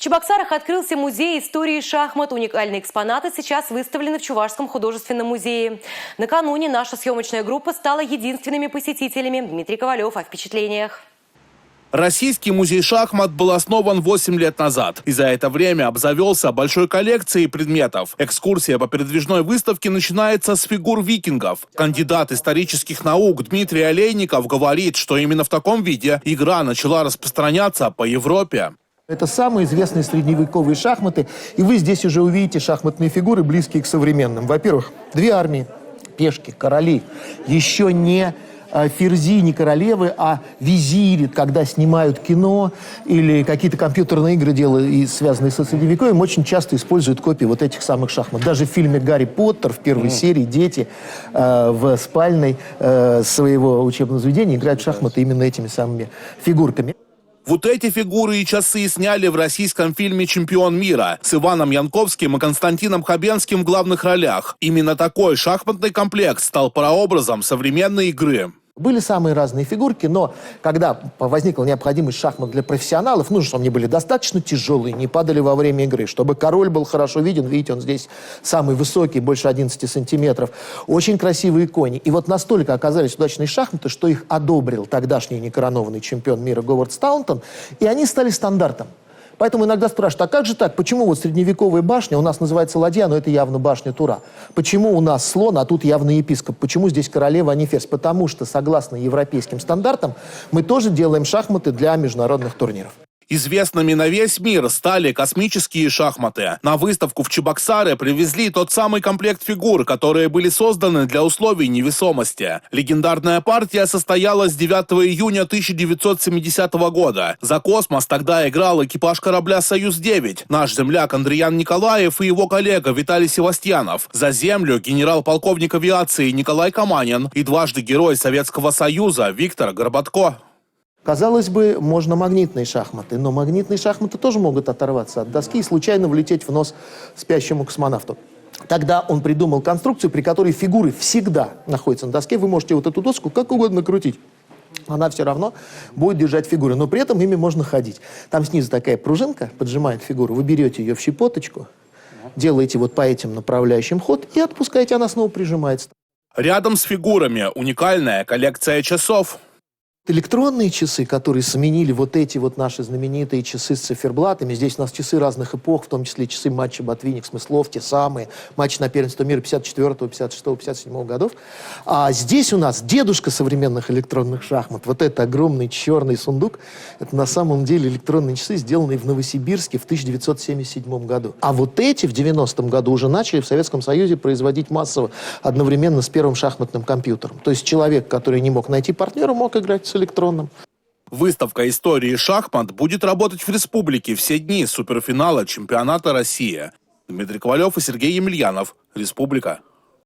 Чебоксарах открылся музей истории шахмат. Уникальные экспонаты сейчас выставлены в Чувашском художественном музее. Накануне наша съемочная группа стала единственными посетителями. Дмитрий Ковалев о впечатлениях. Российский музей шахмат был основан 8 лет назад. И за это время обзавелся большой коллекцией предметов. Экскурсия по передвижной выставке начинается с фигур викингов. Кандидат исторических наук Дмитрий Олейников говорит, что именно в таком виде игра начала распространяться по Европе. Это самые известные средневековые шахматы. И вы здесь уже увидите шахматные фигуры, близкие к современным. Во-первых, две армии, пешки, короли. Еще не ферзи, не королевы, а визири. Когда снимают кино или какие-то компьютерные игры, связанные со средневековьем, очень часто используют копии вот этих самых шахмат. Даже в фильме «Гарри Поттер» в первой серии дети в спальной своего учебного заведения играют в шахматы именно этими самыми фигурками. Вот эти фигуры и часы сняли в российском фильме «Чемпион мира» с Иваном Янковским и Константином Хабенским в главных ролях. Именно такой шахматный комплект стал прообразом современной игры. Были самые разные фигурки, но когда возникла необходимость шахмат для профессионалов, нужно, чтобы они были достаточно тяжелые, не падали во время игры, чтобы король был хорошо виден, видите, он здесь самый высокий, больше 11 сантиметров, очень красивые кони. И вот настолько оказались удачные шахматы, что их одобрил тогдашний некоронованный чемпион мира Говард Стаунтон, и они стали стандартом. Поэтому иногда спрашивают, а как же так? Почему вот средневековая башня, у нас называется ладья, но это явно башня Тура. Почему у нас слон, а тут явно епископ? Почему здесь королева, а не ферзь? Потому что, согласно европейским стандартам, мы тоже делаем шахматы для международных турниров. Известными на весь мир стали космические шахматы. На выставку в Чебоксары привезли тот самый комплект фигур, которые были созданы для условий невесомости. Легендарная партия состоялась 9 июня 1970 года. За космос тогда играл экипаж корабля «Союз-9», наш земляк Андриан Николаев и его коллега Виталий Севастьянов. За Землю генерал-полковник авиации Николай Каманин и дважды Герой Советского Союза Виктор Горбатко. Казалось бы, можно магнитные шахматы, но магнитные шахматы тоже могут оторваться от доски и случайно влететь в нос спящему космонавту. Тогда он придумал конструкцию, при которой фигуры всегда находятся на доске. Вы можете вот эту доску как угодно крутить. Она все равно будет держать фигуры, но при этом ими можно ходить. Там снизу такая пружинка поджимает фигуру, вы берете ее в щепоточку, делаете вот по этим направляющим ход и отпускаете, она снова прижимается. Рядом с фигурами уникальная коллекция часов. Электронные часы, которые заменили вот эти вот наши знаменитые часы с циферблатами. Здесь у нас часы разных эпох, в том числе часы матча Ботвинник, Смыслов, те самые. Матчи на первенство мира 54-го, 56-го, 57-го годов. А здесь у нас дедушка современных электронных шахмат. Вот это огромный черный сундук. Это на самом деле электронные часы, сделанные в Новосибирске в 1977 году. А вот эти в 90-м году уже начали в Советском Союзе производить массово одновременно с первым шахматным компьютером. То есть человек, который не мог найти партнера, мог играть с электронным. Выставка истории шахмат будет работать в республике все дни суперфинала чемпионата России. Дмитрий Ковалев и Сергей Емельянов. Республика.